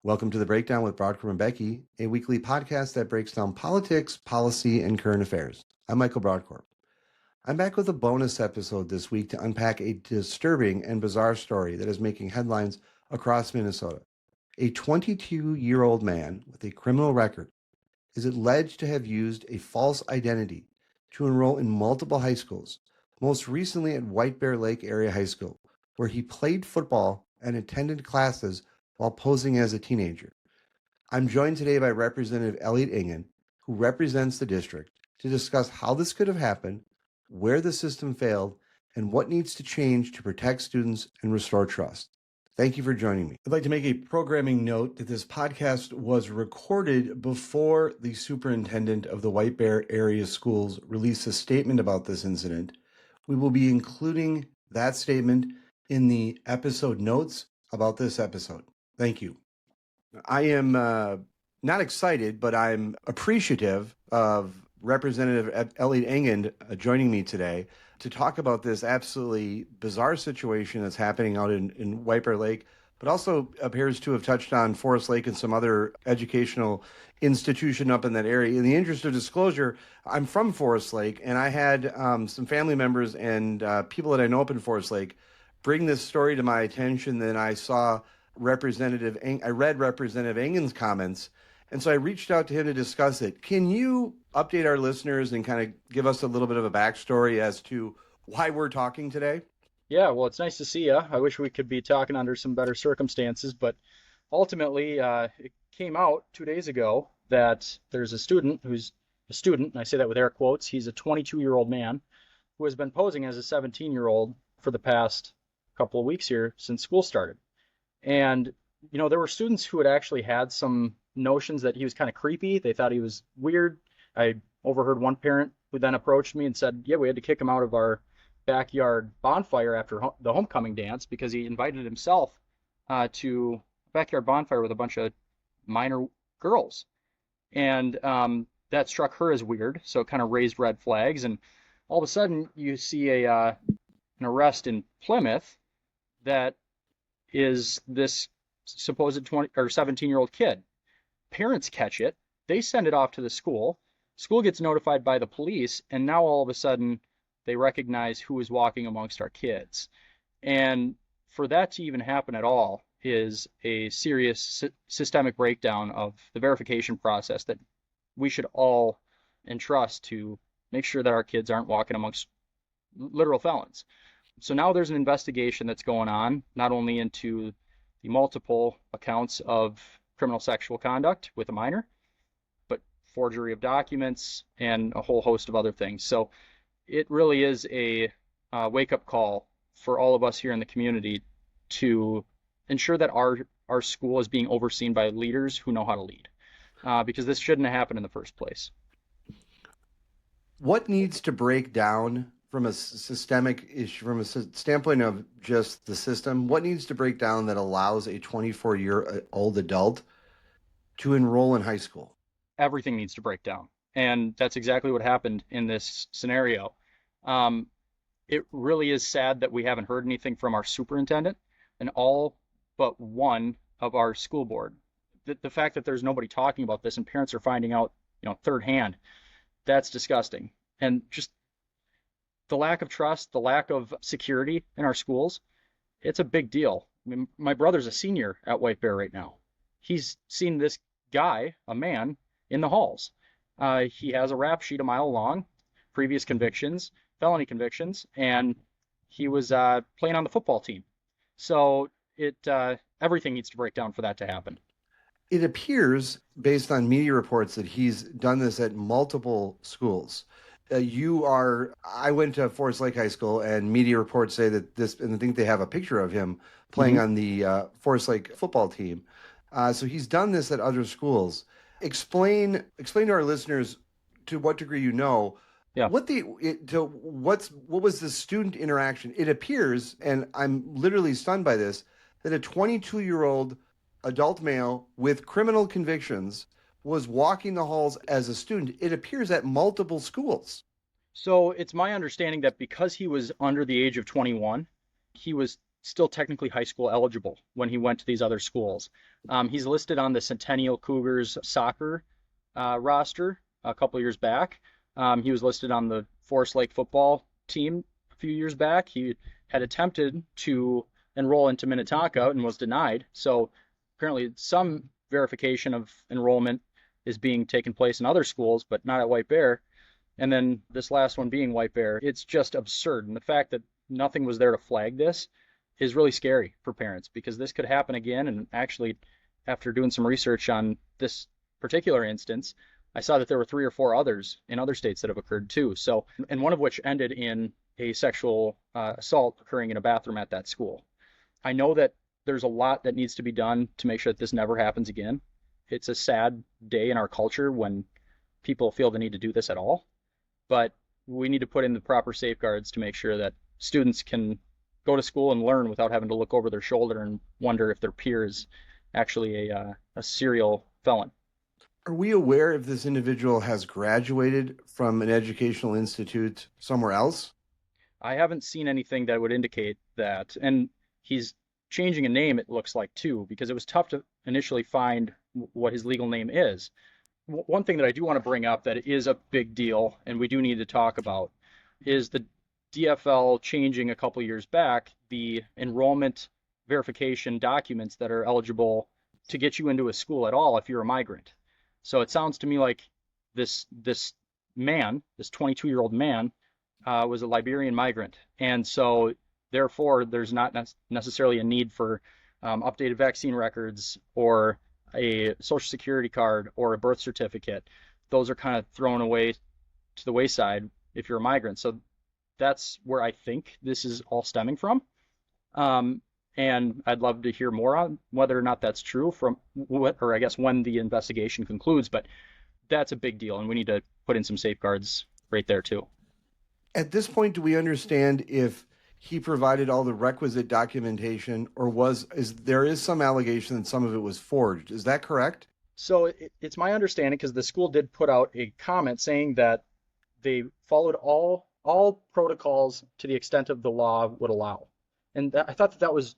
Welcome to The Breakdown with Brodkorb and Becky, a weekly podcast that breaks down politics, policy, and current affairs. I'm Michael Brodkorb. I'm back with a bonus episode this week to unpack a disturbing and bizarre story that is making headlines across Minnesota. A 22-year-old man with a criminal record is alleged to have used a false identity to enroll in multiple high schools, most recently at White Bear Lake Area High School, where he played football and attended classes while posing as a teenager. I'm joined today by Representative Elliot Engen, who represents the district, to discuss how this could have happened, where the system failed, and what needs to change to protect students and restore trust. Thank you for joining me. I'd like to make a programming note that this podcast was recorded before the superintendent of the White Bear area schools released a statement about this incident. We will be including that statement in the episode notes about this episode. Thank you. I am not excited, but I'm appreciative of Representative Elliot Engen joining me today to talk about this absolutely bizarre situation that's happening out in White Bear Lake, but also appears to have touched on Forest Lake and some other educational institution up in that area. In the interest of disclosure, I'm from Forest Lake, and I had some family members and people that I know up in Forest Lake bring this story to my attention. Then I read Representative Engen's comments, and so I reached out to him to discuss it. Can you update our listeners and kind of give us a little bit of a backstory as to why we're talking today? Yeah, well, it's nice to see you. I wish we could be talking under some better circumstances, but ultimately, it came out 2 days ago that there's a student who's a student, and I say that with air quotes. He's a 22-year-old man who has been posing as a 17-year-old for the past couple of weeks here since school started. And, there were students who had actually had some notions that he was kind of creepy. They thought he was weird. I overheard one parent who then approached me and said, yeah, we had to kick him out of our backyard bonfire after the homecoming dance because he invited himself to a backyard bonfire with a bunch of minor girls. And that struck her as weird, so it kind of raised red flags. And all of a sudden, you see an arrest in Plymouth that is this supposed 20 or 17-year-old kid. Parents catch it. They send it off to the school. School gets notified by the police, and now all of a sudden they recognize who is walking amongst our kids. And for that to even happen at all is a serious systemic breakdown of the verification process that we should all entrust to make sure that our kids aren't walking amongst literal felons. So now there's an investigation that's going on, not only into the multiple accounts of criminal sexual conduct with a minor, but forgery of documents and a whole host of other things. So it really is a wake-up call for all of us here in the community to ensure that our school is being overseen by leaders who know how to lead, because this shouldn't have happened in the first place. What needs to break down from a systemic issue, from a standpoint of just the system? What needs to break down that allows a 24-year-old adult to enroll in high school? Everything needs to break down. And that's exactly what happened in this scenario. It really is sad that we haven't heard anything from our superintendent and all but one of our school board. The fact that there's nobody talking about this and parents are finding out, third hand, that's disgusting. And just the lack of trust, the lack of security in our schools, it's a big deal. I mean, my brother's a senior at White Bear right now. He's seen this guy, a man, in the halls. He has a rap sheet a mile long, previous convictions, felony convictions, and he was playing on the football team. So everything needs to break down for that to happen. It appears, based on media reports, that he's done this at multiple schools. I went to Forest Lake High School, and media reports say that and I think they have a picture of him playing on the Forest Lake football team. So he's done this at other schools. Explain to our listeners to what degree you know. Yeah. What was the student interaction? It appears, and I'm literally stunned by this, that a 22-year-old adult male with criminal convictions was walking the halls as a student. It appears at multiple schools. So it's my understanding that because he was under the age of 21, he was still technically high school eligible when he went to these other schools. He's listed on the Centennial Cougars soccer roster a couple years back. He was listed on the Forest Lake football team a few years back. He had attempted to enroll into Minnetonka and was denied. So apparently some verification of enrollment is being taken place in other schools, but not at White Bear. And then this last one being White Bear, it's just absurd. And the fact that nothing was there to flag this is really scary for parents, because this could happen again. And actually, after doing some research on this particular instance, I saw that there were 3 or 4 others in other states that have occurred too. So, and one of which ended in a sexual assault occurring in a bathroom at that school. I know that there's a lot that needs to be done to make sure that this never happens again. It's a sad day in our culture when people feel the need to do this at all, but we need to put in the proper safeguards to make sure that students can go to school and learn without having to look over their shoulder and wonder if their peer is actually a serial felon. Are we aware if this individual has graduated from an educational institute somewhere else? I haven't seen anything that would indicate that. And he's changing a name, it looks like, too, because it was tough to initially find what his legal name is. One thing that I do want to bring up that is a big deal, and we do need to talk about, is the DFL changing a couple years back the enrollment verification documents that are eligible to get you into a school at all if you're a migrant. So it sounds to me like this man, this 22-year-old man, was a Liberian migrant, and so therefore there's not necessarily a need for updated vaccine records or a social security card or a birth certificate. Those are kind of thrown away to the wayside if you're a migrant. So that's where I think this is all stemming from. And I'd love to hear more on whether or not that's true from what, or I guess when the investigation concludes, but that's a big deal and we need to put in some safeguards right there too. At this point, do we understand if he provided all the requisite documentation, or there is some allegation that some of it was forged? Is that correct? So it's my understanding, because the school did put out a comment saying that they followed all protocols to the extent of the law would allow. And I thought that was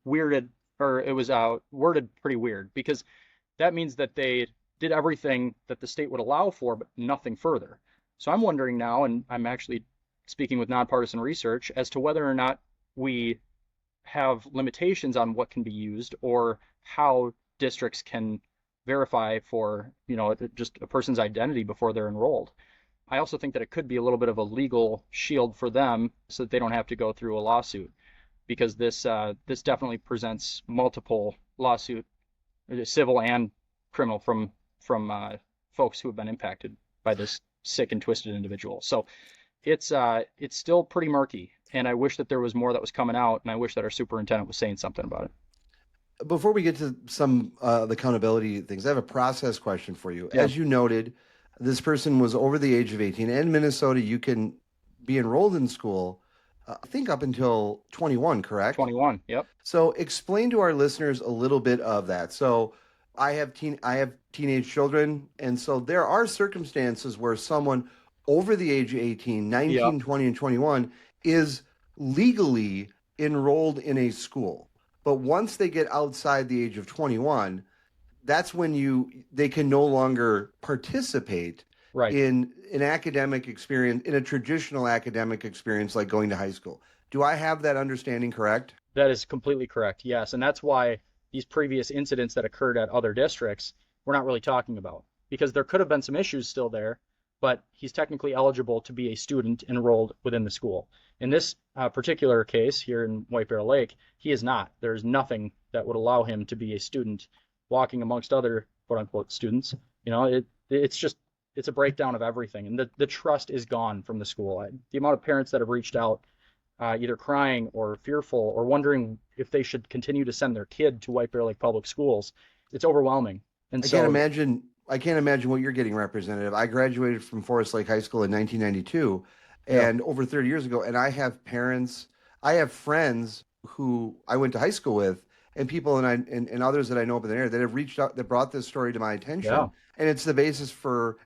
weirded, or it was worded pretty weird, because that means that they did everything that the state would allow for, but nothing further. So I'm wondering now, and I'm actually speaking with nonpartisan research, as to whether or not we have limitations on what can be used or how districts can verify for, just a person's identity before they're enrolled. I also think that it could be a little bit of a legal shield for them so that they don't have to go through a lawsuit, because this definitely presents multiple lawsuit, civil and criminal, from folks who have been impacted by this sick and twisted individual. So it's still pretty murky, and I wish that there was more that was coming out, and I wish that our superintendent was saying something about it. Before we get to some the accountability things, I have a process question for you. Yeah. As you noted, this person was over the age of 18. In Minnesota, you can be enrolled in school, I think up until 21, correct? 21, yep. So explain to our listeners a little bit of that. So I have teenage children, and so there are circumstances where someone over the age of 18, 19, Yep. 20, and 21 is legally enrolled in a school. But once they get outside the age of 21, that's when they can no longer participate Right. in an academic experience, in a traditional academic experience like going to high school. Do I have that understanding correct? That is completely correct, yes. And that's why these previous incidents that occurred at other districts we're not really talking about, because there could have been some issues still there, but he's technically eligible to be a student enrolled within the school. In this particular case here in White Bear Lake, he is not. There's nothing that would allow him to be a student walking amongst other quote unquote students. It's a breakdown of everything, and the trust is gone from the school. The amount of parents that have reached out, either crying or fearful or wondering if they should continue to send their kid to White Bear Lake Public Schools, it's overwhelming. And I can't imagine what you're getting, Representative. I graduated from Forest Lake High School in 1992, and over 30 years ago, and I have friends who I went to high school with, and people and others that I know up in the area that have reached out, that brought this story to my attention. Yeah. And it's the basis for,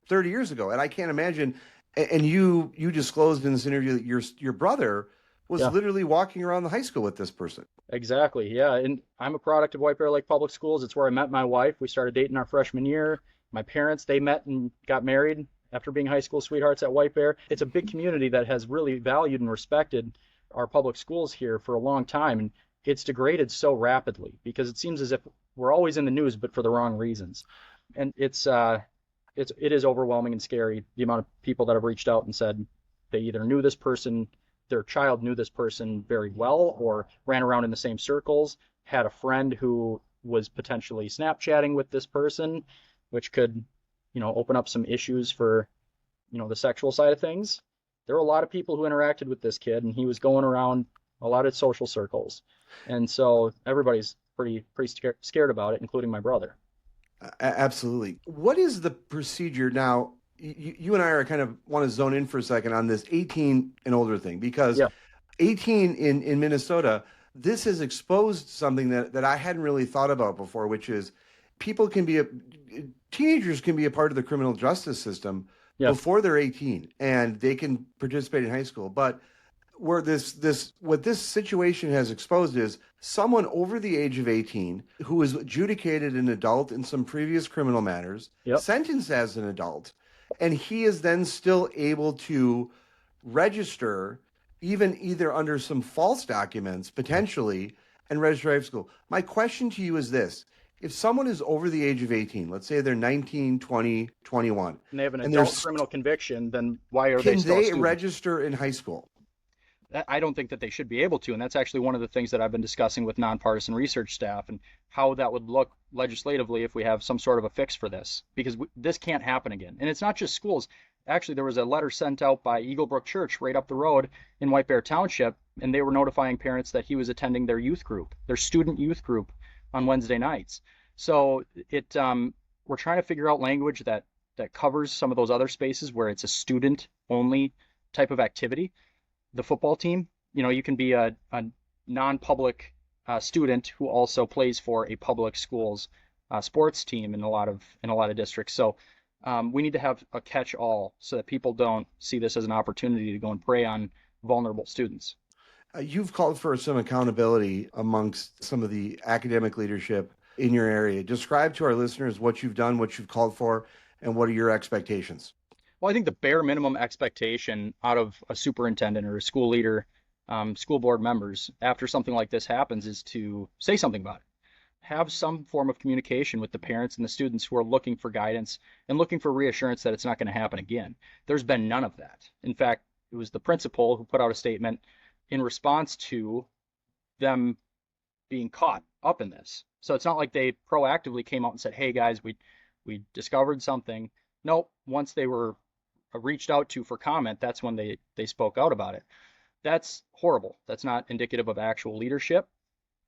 30 years ago, and I can't imagine, and you disclosed in this interview that your brother was Yeah, literally walking around the high school with this person. exactly. Yeah, and I'm a product of White Bear Lake Public Schools. It's where I met my wife. We started dating our freshman year. My parents, they met and got married after being high school sweethearts at White Bear. It's a big community that has really valued and respected our public schools here for a long time, and it's degraded so rapidly because it seems as if we're always in the news, but for the wrong reasons. And it is overwhelming and scary the amount of people that have reached out and said they either knew this person, their child knew this person very well, or ran around in the same circles, had a friend who was potentially Snapchatting with this person, which could, open up some issues for, the sexual side of things. There were a lot of people who interacted with this kid, and he was going around a lot of social circles, and so everybody's pretty scared about it, including my brother. Absolutely. What is the procedure now? You and I are kind of want to zone in for a second on this 18 and older thing because Yeah, 18 in Minnesota, this has exposed something that I hadn't really thought about before, which is people can be teenagers can be a part of the criminal justice system yeah, before they're 18 and they can participate in high school. But where what this situation has exposed is someone over the age of 18 who was adjudicated an adult in some previous criminal matters, yep. sentenced as an adult, and he is then still able to register even either under some false documents potentially and register high school. My question to you is this: if someone is over the age of 18, let's say they're 19, 20, 21, And they have an and they're adult criminal conviction, then why are they can still a they student? register in high school? I don't think that they should be able to, and that's actually one of the things that I've been discussing with nonpartisan research staff and how that would look legislatively if we have some sort of a fix for this, because this can't happen again. And it's not just schools. Actually, there was a letter sent out by Eagle Brook Church right up the road in White Bear Township, and they were notifying parents that he was attending their youth group, their student youth group on Wednesday nights. So we're trying to figure out language that covers some of those other spaces where it's a student only type of activity. The football team, you can be a non-public student who also plays for a public school's sports team in a lot of districts. So we need to have a catch-all so that people don't see this as an opportunity to go and prey on vulnerable students. You've called for some accountability amongst some of the academic leadership in your area. Describe to our listeners what you've done, what you've called for, and what are your expectations? Well, I think the bare minimum expectation out of a superintendent or a school leader, school board members, after something like this happens, is to say something about it. Have some form of communication with the parents and the students who are looking for guidance and looking for reassurance that it's not going to happen again. There's been none of that. In fact, it was the principal who put out a statement in response to them being caught up in this. So it's not like they proactively came out and said, "Hey guys, we discovered something." Nope. Once they were reached out to for comment, that's when they spoke out about it. That's horrible. That's not indicative of actual leadership,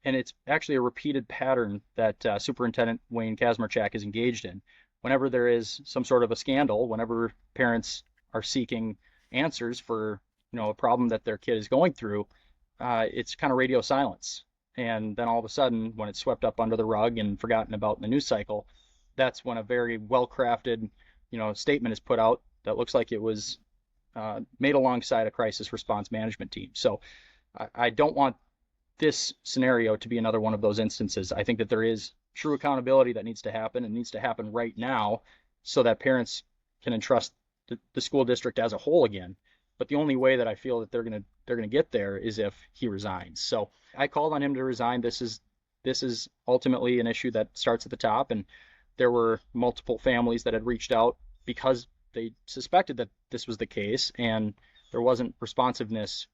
and it's actually a repeated pattern that Superintendent Wayne Kazmarchak is engaged in. Whenever there is some sort of a scandal, whenever parents are seeking answers for a problem that their kid is going through, it's kind of radio silence. And then all of a sudden, when it's swept up under the rug and forgotten about in the news cycle, that's when a very well-crafted statement is put out that looks like it was made alongside a crisis response management team. So I don't want this scenario to be another one of those instances. I think that there is true accountability that needs to happen and needs to happen right now so that parents can entrust the school district as a whole again. But the only way that I feel that they're gonna get there is if he resigns. So I called on him to resign. This is ultimately an issue that starts at the top, and there were multiple families that had reached out because they suspected that this was the case, and there wasn't responsiveness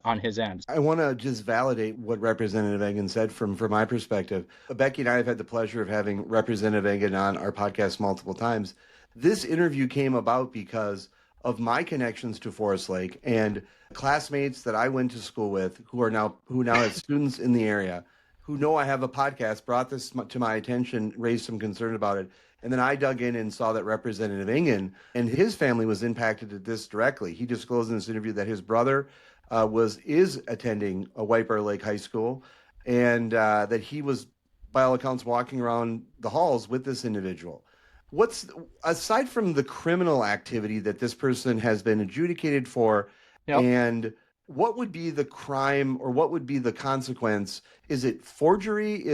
on his end. I want to just validate what Representative Engen said from my perspective. Becky and I have had the pleasure of having Representative Engen on our podcast multiple times. This interview came about because of my connections to Forest Lake and classmates that I went to school with who now have students in the area who know I have a podcast, brought this to my attention, raised some concern about it. And then I dug in and saw that Representative Engen and his family was impacted at this directly. He disclosed in this interview that his brother is attending a White Bear Lake High School, and that he was, by all accounts, walking around the halls with this individual. What's aside from the criminal activity that this person has been adjudicated for Yep. and what would be the crime or what would be the consequence? Is it forgery?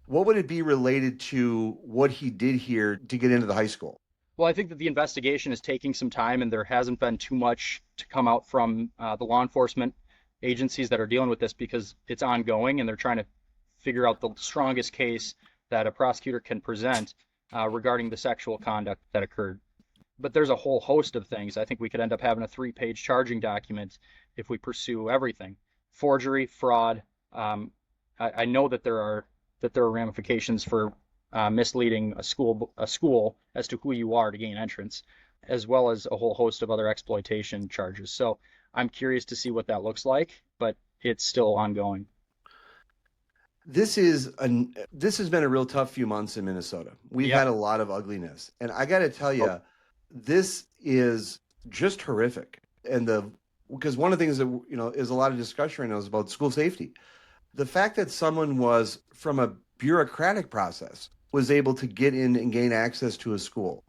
What would it be related to what he did here to get into the high school? Well, I think that the investigation is taking some time, and there hasn't been too much to come out from the law enforcement agencies that are dealing with this because it's ongoing, and they're trying to figure out the strongest case that a prosecutor can present regarding the sexual conduct that occurred. But there's a whole host of things. I think we could end up having a three-page charging document if we pursue everything: forgery, fraud. I know that there are ramifications for misleading a school as to who you are to gain entrance, as well as a whole host of other exploitation charges. So I'm curious to see what that looks like, but it's still ongoing. This has been a real tough few months in Minnesota. We've Yep. had a lot of ugliness, and I got to tell Oh, you, this is just horrific. And the because one of the things that is a lot of discussion right now is about school safety. The fact that someone was from a bureaucratic process was able to get in and gain access to a school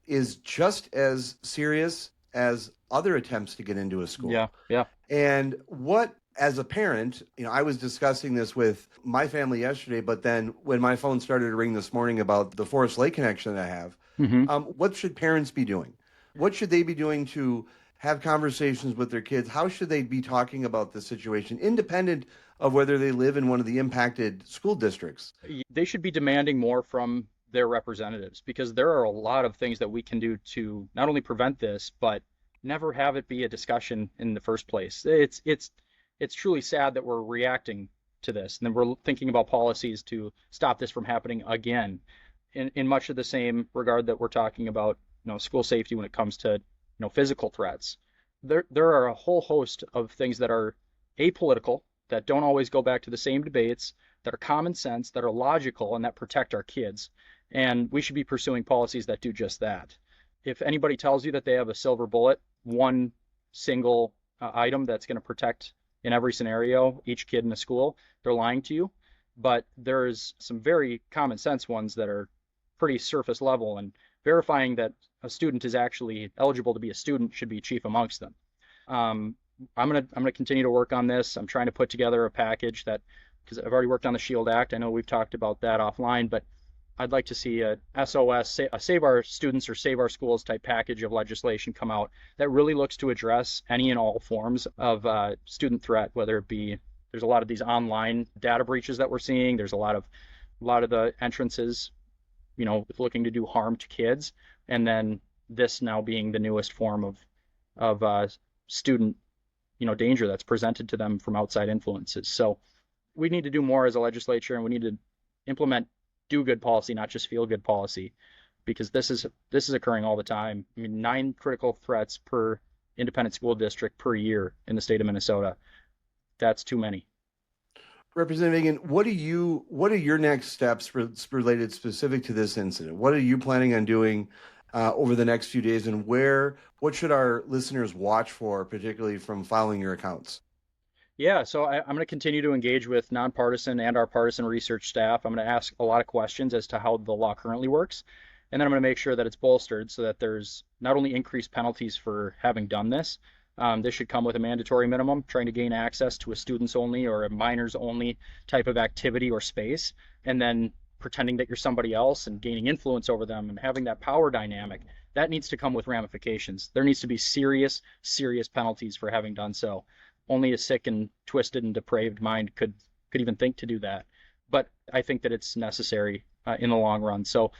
is just as serious as other attempts to get into a school. yeah, yeah. And what, as a parent, I was discussing this with my family yesterday, but then when my phone started to ring this morning about the Forest Lake connection that I have, Hmm. what should parents be doing? What should they be doing to have conversations with their kids? How should they be talking about the situation, independent of whether they live in one of the impacted school districts? They should be demanding more from their representatives because there are a lot of things that we can do to not only prevent this, but never have it be a discussion in the first place. It's truly sad that we're reacting to this, and then we're thinking about policies to stop this from happening again. In much of the same regard that we're talking about, school safety when it comes to, physical threats. There are a whole host of things that are apolitical, that don't always go back to the same debates, that are common sense, that are logical, and that protect our kids. And we should be pursuing policies that do just that. If anybody tells you that they have a silver bullet, one single item that's going to protect in every scenario each kid in a school, they're lying to you. But there's some very common sense ones that are pretty surface level, and verifying that a student is actually eligible to be a student should be chief amongst them. Um, I'm gonna continue to work on this. I'm trying to put together a package that, because I've already worked on the Shield Act. I know we've talked about that offline, but I'd like to see a SOS, a Save Our Students or Save Our Schools type package of legislation come out that really looks to address any and all forms of student threat, whether it be there's a lot of these online data breaches that we're seeing. There's a lot of the entrances, looking to do harm to kids, and then this now being the newest form of student danger that's presented to them from outside influences. So we need to do more as a legislature, and we need to implement do good policy, not just feel good policy, because this is occurring all the time. I mean, 9 critical threats per independent school district per year in the state of Minnesota. That's too many. Representative Engen, what are your next steps related specific to this incident? What are you planning on doing over the next few days, and what should our listeners watch for, particularly from following your accounts? Yeah, so I'm going to continue to engage with nonpartisan and our partisan research staff. I'm going to ask a lot of questions as to how the law currently works, and then I'm going to make sure that it's bolstered so that there's not only increased penalties for having done this. This should come with a mandatory minimum, trying to gain access to a students only or a minors only type of activity or space, and then pretending that you're somebody else and gaining influence over them and having that power dynamic. That needs to come with ramifications. There needs to be serious, serious penalties for having done so. Only a sick and twisted and depraved mind could even think to do that. But I think that it's necessary in the long run. So,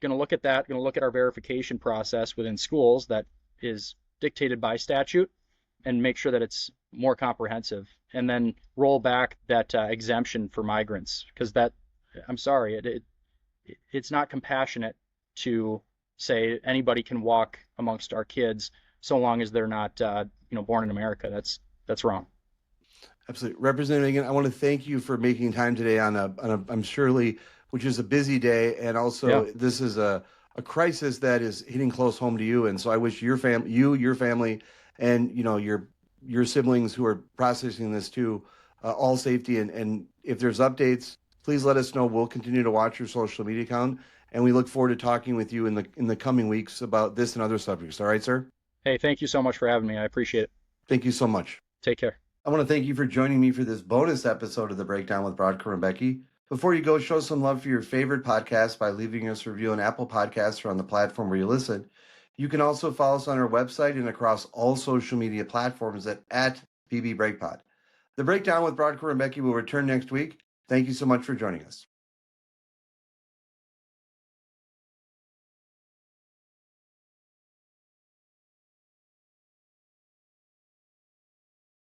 going to look at that. Going to look at our verification process within schools that is dictated by statute, and make sure that it's more comprehensive. And then roll back that exemption for migrants, because I'm sorry, it's not compassionate to say anybody can walk amongst our kids so long as they're not born in America. That's wrong. Absolutely. Representative Engen, I want to thank you for making time today on I'm surely, which is a busy day. And Yeah. also this is a crisis that is hitting close home to you. And so I wish your family, and, your siblings who are processing this too, all safety. And if there's updates, please let us know. We'll continue to watch your social media account. And we look forward to talking with you in the coming weeks about this and other subjects. All right, sir? Hey, thank you so much for having me. I appreciate it. Thank you so much. Take care. I want to thank you for joining me for this bonus episode of the Breakdown with Brodkorb and Becky. Before you go, show some love for your favorite podcast by leaving us a review on Apple Podcasts or on the platform where you listen. You can also follow us on our website and across all social media platforms at BB Breakpod. The Breakdown with Brodkorb and Becky will return next week. Thank you so much for joining us.